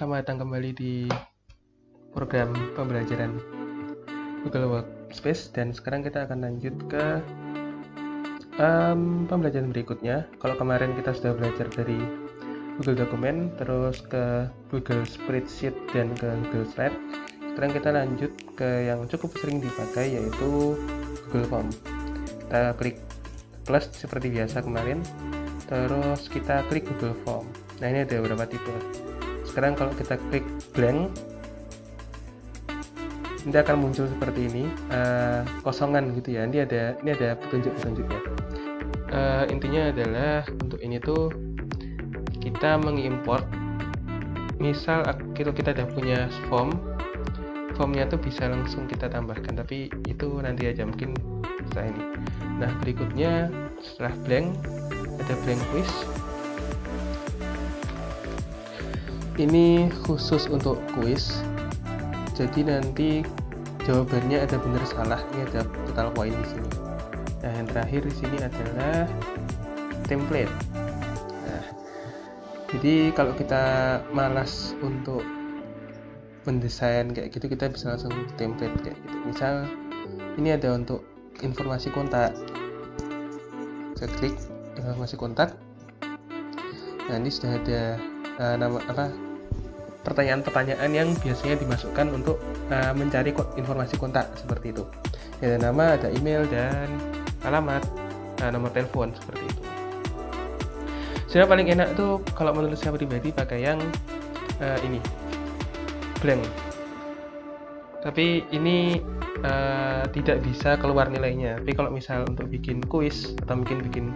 selamat datang kembali di program pembelajaran Google Workspace, dan sekarang kita akan lanjut ke pembelajaran berikutnya. Kalau kemarin kita sudah belajar dari Google Dokumen, terus ke Google Spreadsheet dan ke Google Slide, sekarang kita lanjut ke yang cukup sering dipakai, yaitu Google Form. Kita klik plus seperti biasa kemarin, terus kita klik Google Form. Nah, ini ada beberapa tipe. Sekarang kalau kita klik blank, ini akan muncul seperti ini, kosongan gitu ya. Ini ada petunjuk-petunjuknya. Intinya adalah untuk ini tuh kita mengimport. Misal kita udah punya formnya tuh bisa langsung kita tambahkan, tapi itu nanti aja, mungkin setelah ini. Nah, berikutnya setelah blank ada blank quiz. Ini khusus untuk quiz, jadi nanti jawabannya ada benar salah. Ini ada total poin di sini. Nah, yang terakhir di sini adalah template. Nah, jadi kalau kita malas untuk mendesain kayak gitu, kita bisa langsung template kayak gitu. Misal ini ada untuk informasi kontak. Saya klik informasi kontak. Nah, ini sudah ada pertanyaan-pertanyaan yang biasanya dimasukkan untuk mencari informasi kontak seperti itu. Ada nama, ada email, dan alamat, nomor telepon seperti itu. Sebenarnya paling enak tuh kalau menurut saya pribadi pakai yang ini, blank. Tapi ini tidak bisa keluar nilainya. Tapi kalau misal untuk bikin kuis atau mungkin bikin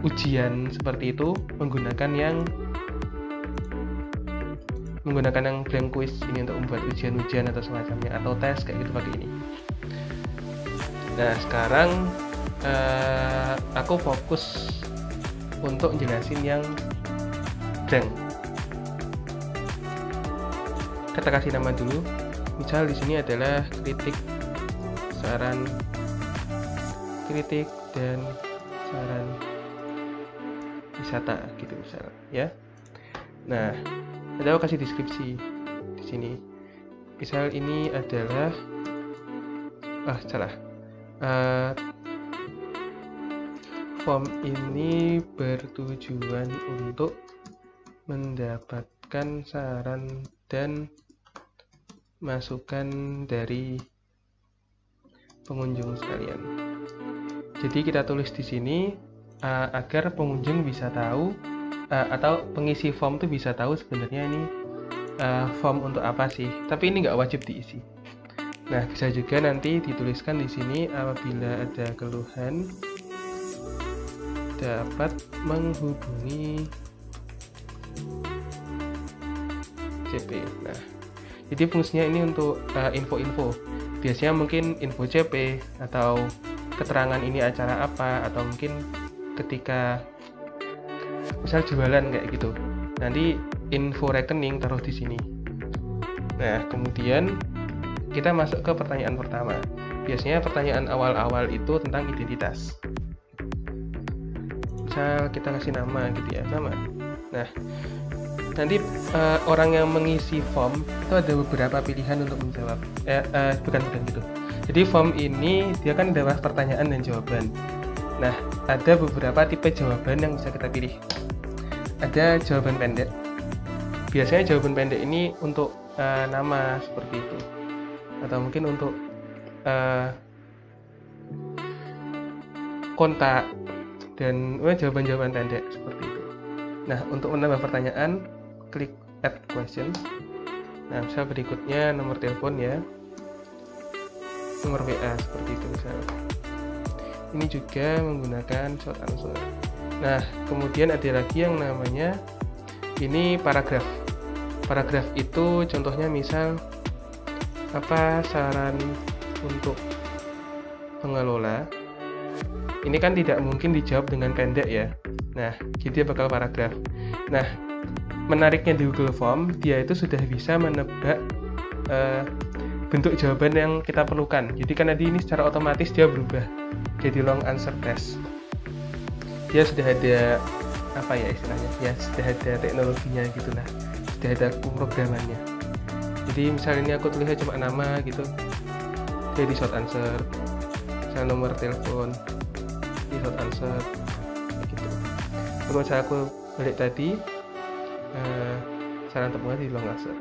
ujian seperti itu, menggunakan yang blank quiz ini untuk membuat ujian-ujian atau semacamnya, atau tes kayak gitu pakai ini. Nah, sekarang aku fokus untuk jelasin yang blank. Kita kasih nama dulu. Misal di sini adalah kritik dan saran wisata gitu misal ya. Nah, ada aku kasih deskripsi di sini. Misal ini adalah form ini bertujuan untuk mendapatkan saran dan masukan dari pengunjung sekalian. Jadi kita tulis di sini agar pengunjung bisa tahu atau pengisi form tuh bisa tahu sebenarnya ini form untuk apa sih. Tapi ini nggak wajib diisi. Nah, bisa juga nanti dituliskan di sini apabila ada keluhan dapat menghubungi CP. Nah, jadi fungsinya ini untuk info-info. Biasanya mungkin info CP atau keterangan ini acara apa, atau mungkin ketika misal jualan kayak gitu. Nanti info rekening taruh di sini. Nah, kemudian kita masuk ke pertanyaan pertama. Biasanya pertanyaan awal-awal itu tentang identitas. Misal kita kasih nama gitu ya, nama. Nah, nanti orang yang mengisi form itu ada beberapa pilihan untuk menjawab. Bukan gitu. Jadi form ini dia kan adalah pertanyaan dan jawaban. Nah, ada beberapa tipe jawaban yang bisa kita pilih. Ada jawaban pendek. Biasanya jawaban pendek ini untuk nama seperti itu, atau mungkin untuk kontak, dan jawaban-jawaban pendek seperti itu. Nah, untuk menambah pertanyaan, klik add question. Nah, misal berikutnya nomor telepon ya, nomor WA seperti itu misal. Ini juga menggunakan short answer. Nah, kemudian ada lagi yang namanya ini paragraf. Paragraf itu contohnya misal apa saran untuk pengelola. Ini kan tidak mungkin dijawab dengan pendek ya. Nah, jadi bakal paragraf. Nah, menariknya di Google Form, dia itu sudah bisa menebak bentuk jawaban yang kita perlukan. Jadi kan tadi ini secara otomatis dia berubah jadi long answer test. Dia sudah ada apa ya istilahnya, ya sudah ada teknologinya gitulah, sudah ada pemrogramannya. Jadi misalnya ini aku tulisnya cuma nama gitu, jadi short answer, misalnya nomor telepon di short answer gitu. Terus misalnya aku balik tadi saran untuk di long answer.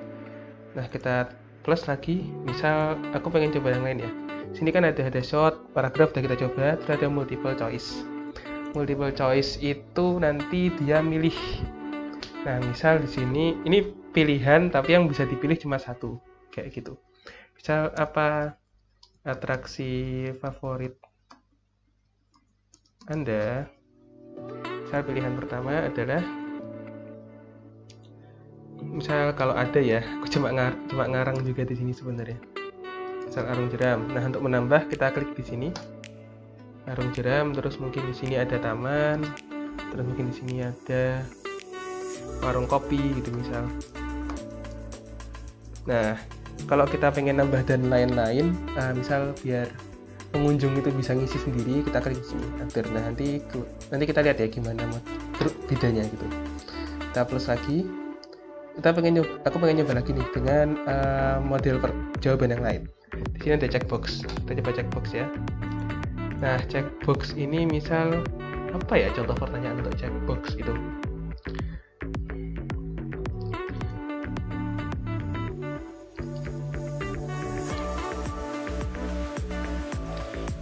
Nah kita plus lagi, misal aku pengen coba yang lain ya. Sini kan ada short, paragraf udah kita coba, terus ada multiple choice. Multiple choice itu nanti dia milih. Nah misal di sini ini pilihan tapi yang bisa dipilih cuma satu, kayak gitu. Misal apa atraksi favorit Anda? Misal pilihan pertama adalah, misal kalau ada ya, aku cuma ngarang juga di sini sebenarnya. Misal arung jeram. Nah untuk menambah kita klik di sini arung jeram, terus mungkin di sini ada taman, terus mungkin di sini ada warung kopi gitu misal. Nah kalau kita pengen nambah dan lain-lain, misal biar pengunjung itu bisa ngisi sendiri, kita klik di sini atur. Nah nanti kita lihat ya gimana bedanya gitu. Kita plus lagi. Aku pengen nyoba lagi nih dengan model jawaban yang lain. Di sini ada checkbox. Kita coba checkbox ya. Nah, checkbox ini misal apa ya contoh pertanyaan untuk checkbox itu?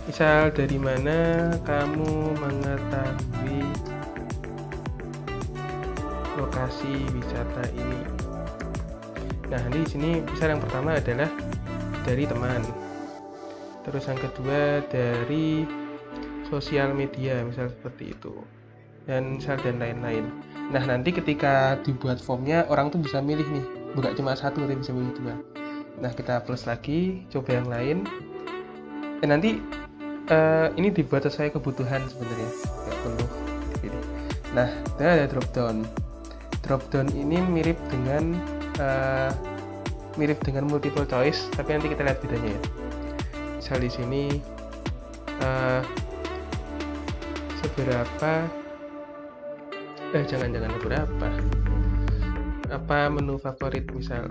Misal dari mana kamu mengetahui lokasi wisata ini? Nah, di sini misal yang pertama adalah dari teman. Terus yang kedua dari sosial media, misal seperti itu. Dan misal dan lain-lain. Nah, nanti ketika dibuat formnya orang tuh bisa milih nih, bukan cuma satu tapi bisa milih dua. Nah, kita plus lagi, coba yang lain. Nanti ini dibuat sesuai kebutuhan sebenarnya, nggak perlu dipilih. Nah, dan ada drop down. Drop down ini mirip dengan multiple choice, tapi nanti kita lihat bedanya ya. Misal di sini seberapa jangan berapa, apa menu favorit misal.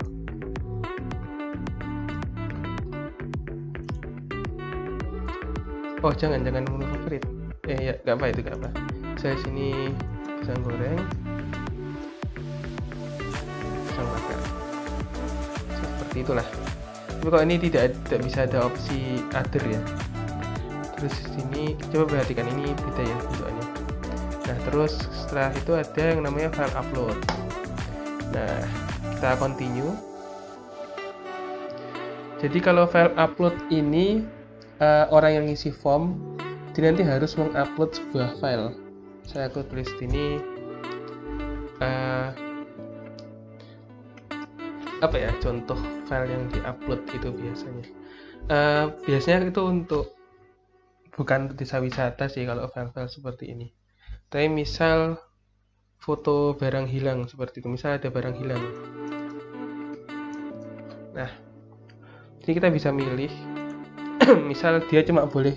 Oh jangan menu favorit, ya nggak apa, itu nggak apa. Saya sini pisang goreng, pisang bakar, seperti itulah. Tapi kalau ini tidak bisa ada opsi other ya. Terus di sini coba perhatikan, ini beda ya bentukannya. Nah terus setelah itu ada yang namanya file upload. Nah kita continue. Jadi kalau file upload ini orang yang ngisi form dia nanti harus mengupload sebuah file. Saya tulis ini apa ya contoh file yang diupload itu biasanya. Biasanya itu untuk bukan desa wisata sih kalau file-file seperti ini. Tapi misal foto barang hilang seperti itu, misal ada barang hilang. Nah, jadi kita bisa milih. Misal dia cuma boleh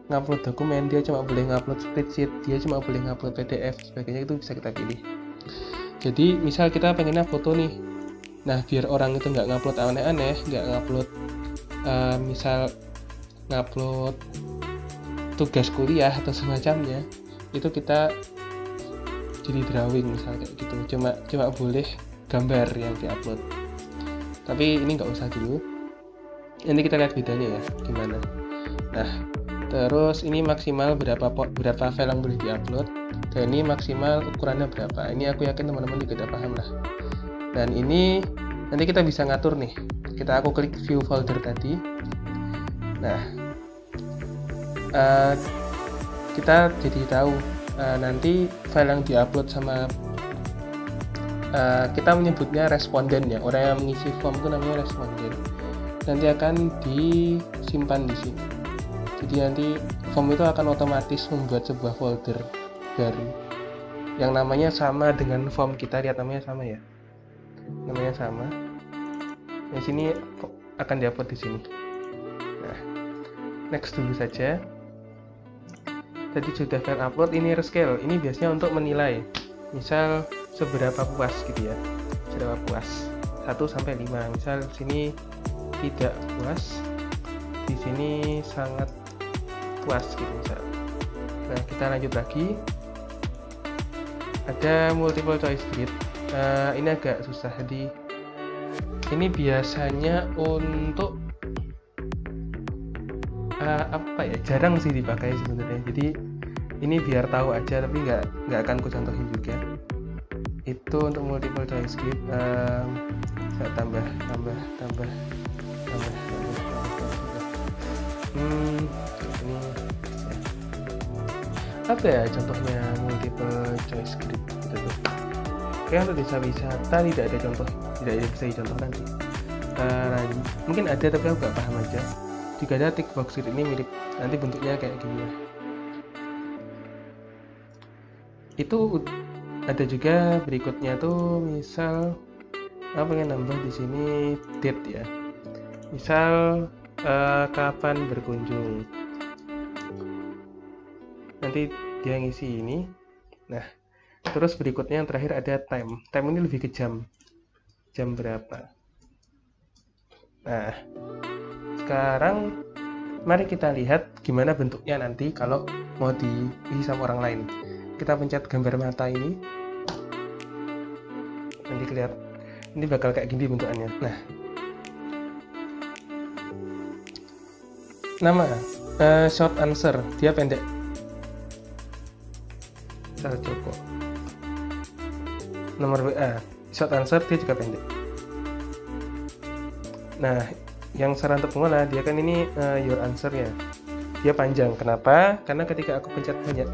ngupload dokumen, dia cuma boleh ngupload spreadsheet, dia cuma boleh ngupload PDF, sebagainya itu bisa kita pilih. Jadi misal kita pengennya foto nih, nah biar orang itu nggak ngupload aneh-aneh, nggak ngupload misal ngupload tugas kuliah atau semacamnya, itu kita jadi drawing misal kayak gitu, cuma boleh gambar yang diupload. Tapi ini nggak usah dulu. Nanti kita lihat bedanya ya gimana. Nah terus ini maksimal berapa file yang boleh diupload, dan ini maksimal ukurannya berapa. Ini aku yakin teman-teman juga udah paham lah. Dan ini nanti kita bisa ngatur nih. Aku klik view folder tadi. Nah kita jadi tahu nanti file yang diupload sama kita menyebutnya responden ya, orang yang mengisi form itu namanya responden. Nanti akan disimpan di sini. Jadi nanti form itu akan otomatis membuat sebuah folder baru yang namanya sama dengan form kita. Lihat namanya sama ya, namanya sama. Di sini akan diupload di sini. Nah, next dulu saja. Tadi sudah file upload. Ini rescale. Ini biasanya untuk menilai, misal seberapa puas gitu ya. seberapa puas, 1 sampai 5. Misal sini tidak puas, di sini sangat puas gitu misal. Nah, kita lanjut lagi. Ada multiple choice grid. Ini agak susah, jadi ini biasanya untuk apa ya, jarang sih dipakai sebenarnya. Jadi ini biar tahu aja, tapi nggak akan ku contohin juga. Itu untuk multiple choice grid. Saya tambah. Ini ya. Apa ya contohnya multiple choice grid gitu tuh. Kayak untuk desa wisata tidak ada contoh, tidak bisa dicontohkan sih. Mungkin ada tapi aku nggak paham aja. Jika ada tick box grid ini mirip, nanti bentuknya kayak gini ya. Itu ada juga berikutnya tuh, misal aku pengen nambah di sini date ya. Misal kapan berkunjung. Nanti dia ngisi ini. Nah, terus berikutnya yang terakhir ada time. Time ini lebih ke jam. Jam berapa? Nah, sekarang mari kita lihat gimana bentuknya nanti kalau mau diisi sama orang lain. Kita pencet gambar mata ini. Nanti kelihatan. Ini bakal kayak gini bentukannya. Nah, nama short answer, dia pendek. Misal Joko. Nomor WA, short answer dia juga pendek. Nah, yang saran untuk pemula, dia kan ini your answer ya, dia panjang. Kenapa? Karena ketika aku pencet banyak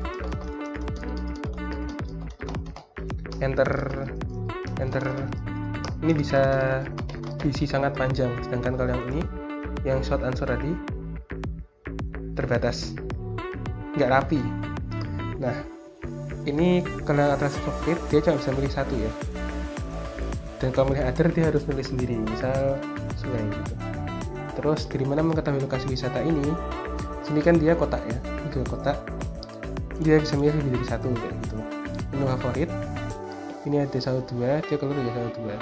enter, ini bisa diisi sangat panjang. Sedangkan kalau yang ini, yang short answer tadi terbatas, nggak rapi. Nah, ini kalau yang atas script dia cuma bisa milih satu ya, dan kalau milih other dia harus milih sendiri, misal sungai gitu. Terus dari mana mengetahui lokasi wisata ini? Sini kan dia kotak ya, itu kotak, dia bisa milih lebih dari satu kayak gitu. Menu favorit, ini ada 1-2, dia keluar ya 1-2. Nah,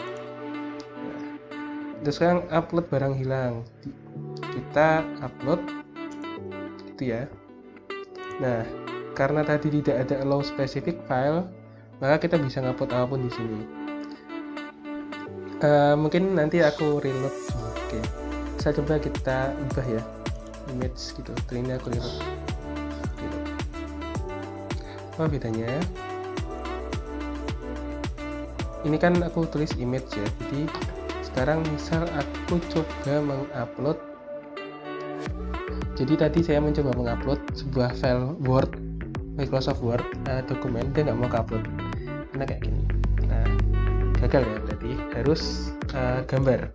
terus sekarang upload barang hilang, kita upload itu ya. Nah, karena tadi tidak ada allow specific file, maka kita bisa ngupload apapun di sini. Mungkin nanti aku reload. Oke, saya coba kita ubah ya image gitu. Ini aku reload. Apa bedanya? Ini kan aku tulis image ya. Jadi sekarang misal aku coba mengupload. Jadi tadi saya mencoba mengupload sebuah file Word, Microsoft Word dokumen, dia nggak mau upload karena kayak gini. Nah, gagal ya, berarti harus gambar.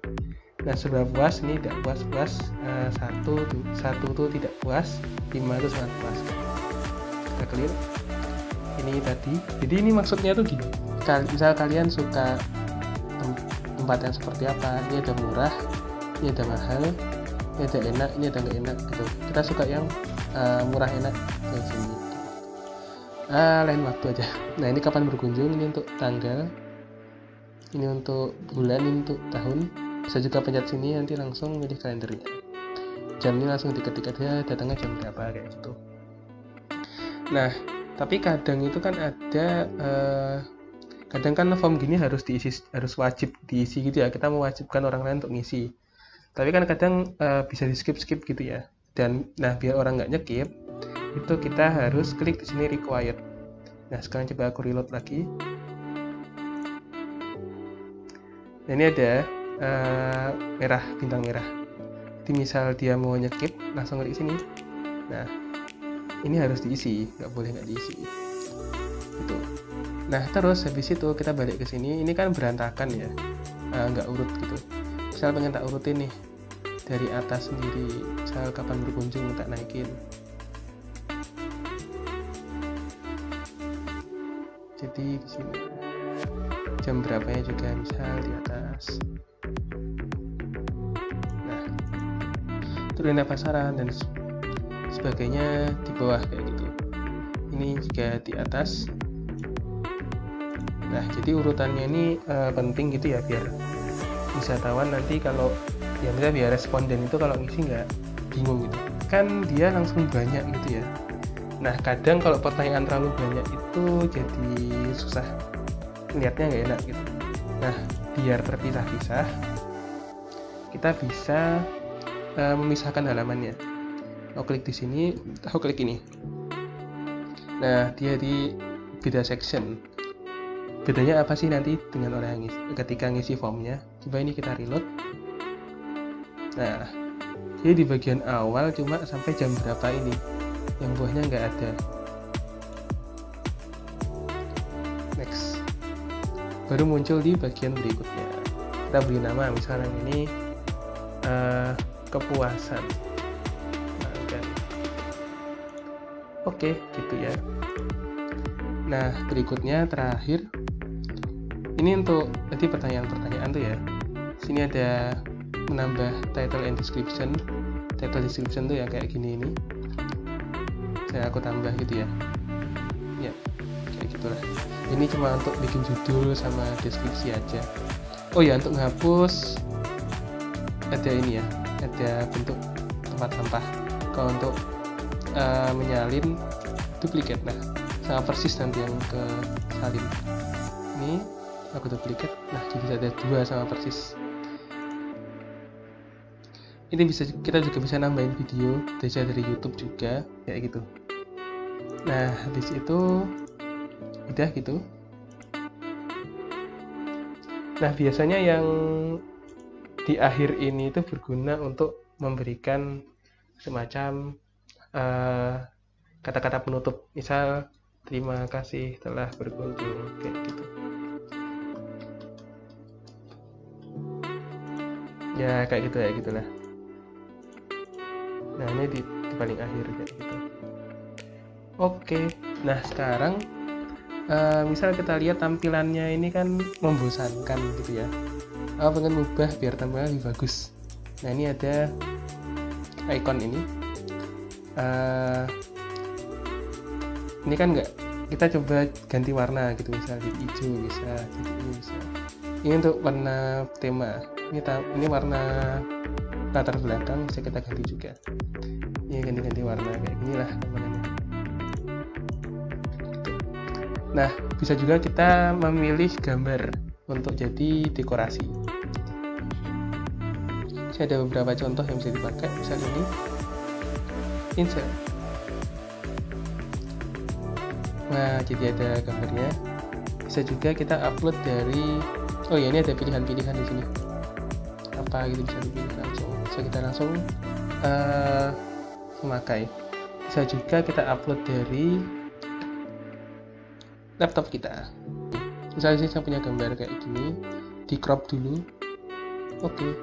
Nah, seberapa puas? Ini tidak puas. 1 tuh tidak puas, 5 itu sangat puas. Kita clear. Ini tadi. Jadi ini maksudnya tuh gini. Misal kalian suka tempat yang seperti apa? Ini ada murah, ini ada mahal, ini ada enak, ini ada nggak enak gitu. Kita suka yang murah enak kayak sini. Lain waktu aja. Nah, ini kapan berkunjung, ini untuk tanggal, ini untuk bulan, ini untuk tahun. Bisa juga pencet sini, nanti langsung milih kalendernya. Jam ini langsung diketik aja, datangnya jam berapa kayak gitu. Nah, tapi kadang itu kan ada kadang kan form gini harus diisi, harus wajib diisi gitu ya. Kita mewajibkan orang lain untuk ngisi. Tapi kan kadang bisa di skip gitu ya. Dan nah, biar orang nggak nyekip, itu kita harus klik di sini required. Nah, sekarang coba aku reload lagi. Nah, ini ada merah, bintang merah. Jadi misal dia mau nyekip, langsung klik sini. Nah, ini harus diisi, nggak boleh nggak diisi. Itu. Nah, terus habis itu kita balik ke sini. Ini kan berantakan ya, nggak urut gitu. Misal pengen tak urutin nih dari atas sendiri. Misal kapan berkunjung tak naikin. Jadi di sini jam berapanya juga misal di atas. Nah, turunin pasaran dan sebagainya di bawah kayak gitu. Ini juga di atas. Nah, jadi urutannya ini penting gitu ya, biar wisatawan nanti kalau ya misalnya biar responden itu kalau ngisi nggak bingung gitu. Kan dia langsung banyak gitu ya. Nah, kadang kalau pertanyaan terlalu banyak itu jadi susah, lihatnya nggak enak gitu. Nah, biar terpisah-pisah, kita bisa memisahkan halamannya. Aku klik di sini, aku klik ini. Nah, dia di beda section. Bedanya apa sih nanti dengan orang yang ketika ngisi formnya? Coba ini kita reload. Nah, jadi di bagian awal cuma sampai jam berapa ini, yang buahnya nggak ada. Next, baru muncul di bagian berikutnya. Kita beri nama, misalnya ini kepuasan. Oke, gitu ya. Nah, berikutnya terakhir, ini untuk tadi pertanyaan-pertanyaan tuh ya. Sini ada menambah title and description. Title description tuh ya kayak gini ini. Aku tambah gitu ya. Ya, kayak gitulah. Ini cuma untuk bikin judul sama deskripsi aja. Oh ya, untuk menghapus ada ini ya, ada bentuk tempat sampah. Kalau untuk menyalin duplikat, nah sama persis nanti yang ke salin. Ini aku duplikat, nah jadi ada dua sama persis. Ini bisa, kita juga bisa nambahin video dari YouTube juga kayak gitu. Nah, habis itu udah gitu. Nah, biasanya yang di akhir ini itu berguna untuk memberikan semacam kata-kata penutup, misal terima kasih telah berkunjung, kayak gitu ya, kayak gitu ya, gitulah. Nah, ini di paling akhir kayak gitu. Oke, nah sekarang misal kita lihat tampilannya ini kan membosankan gitu ya. Aku pengen ubah biar tampilnya lebih bagus. Nah, ini ada icon ini. Ini kan enggak, kita coba ganti warna gitu, misal jadi hijau, bisa jadi ini, bisa. Ini untuk warna tema. Ini warna latar belakang, bisa kita ganti juga. Ini ganti-ganti warna kayak gini lah namanya. Nah, bisa juga kita memilih gambar untuk jadi dekorasi. Saya ada beberapa contoh yang bisa dipakai, misal ini insert. Nah, jadi ada gambarnya. Bisa juga kita upload dari, oh ya, ini ada pilihan-pilihan di sini. Apa gitu bisa dipilih langsung. Bisa kita langsung memakai. Bisa juga kita upload dari laptop kita. Misalnya sih saya punya gambar kayak gini, di crop dulu. Oke.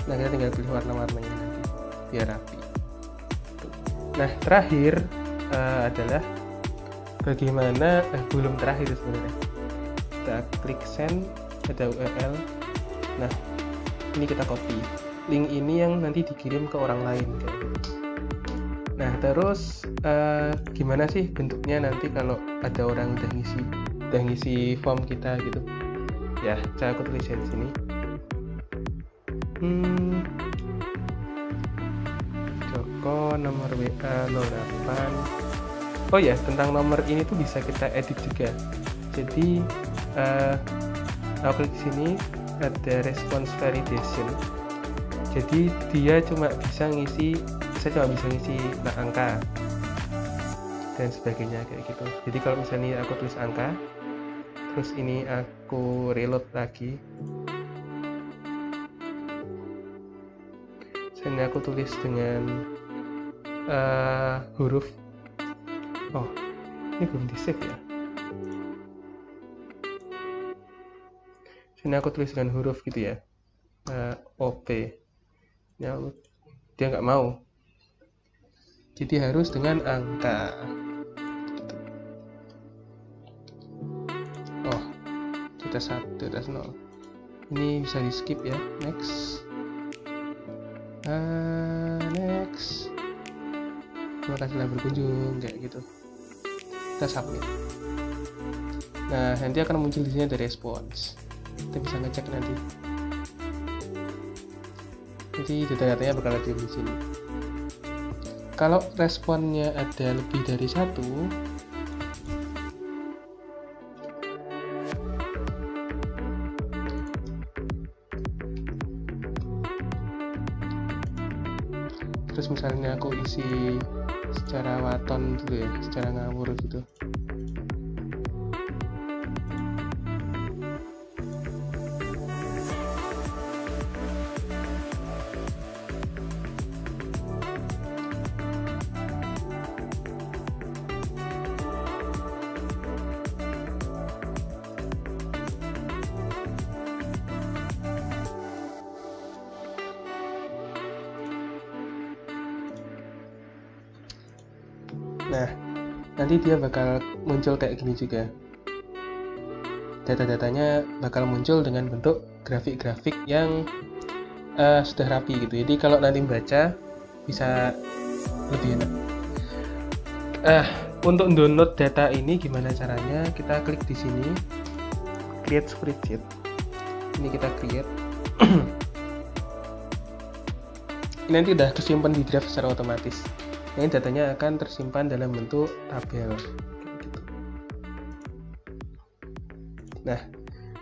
Nah, kita tinggal pilih warna-warnanya nanti biar rapi. Nah, terakhir adalah bagaimana belum terakhir sebenarnya. Kita klik send, ada URL. Nah, ini kita copy link ini yang nanti dikirim ke orang lain kayak gitu. Nah, terus gimana sih bentuknya nanti kalau ada orang udah ngisi form kita gitu ya. Saya aku tulis di sini. Joko nomor WA 08. Oh ya, tentang nomor ini tuh bisa kita edit juga. Jadi aku klik sini ada response validation. Jadi dia cuma bisa ngisi, saya cuma bisa ngisi angka dan sebagainya kayak gitu. Jadi kalau misalnya aku tulis angka, terus ini aku reload lagi. Sini aku tulis dengan huruf, oh ini belum di save ya. Sini aku tulis dengan huruf gitu ya, OP ya, dia nggak mau, jadi harus dengan angka. Oh, kita 1, 0. Ini bisa di skip ya. Next. Next, terima kasih telah berkunjung, kayak gitu. Kita submit. Nah, nanti akan muncul di sini ada response. Kita bisa ngecek nanti. Jadi data-datanya bakal ada di sini. Kalau responnya ada lebih dari satu, terus misalnya aku isi secara waton gitu ya, secara ngawur gitu. Nah, nanti dia bakal muncul kayak gini juga. Data-datanya bakal muncul dengan bentuk grafik-grafik yang sudah rapi gitu. Jadi kalau nanti baca bisa lebih enak. Untuk download data ini gimana caranya? Kita klik di sini, create spreadsheet. Ini kita create. Ini nanti udah kesimpan di drive secara otomatis. Ini datanya akan tersimpan dalam bentuk tabel. Nah,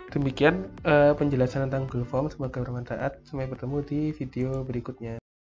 demikian penjelasan tentang Google Forms. Semoga bermanfaat. Sampai bertemu di video berikutnya.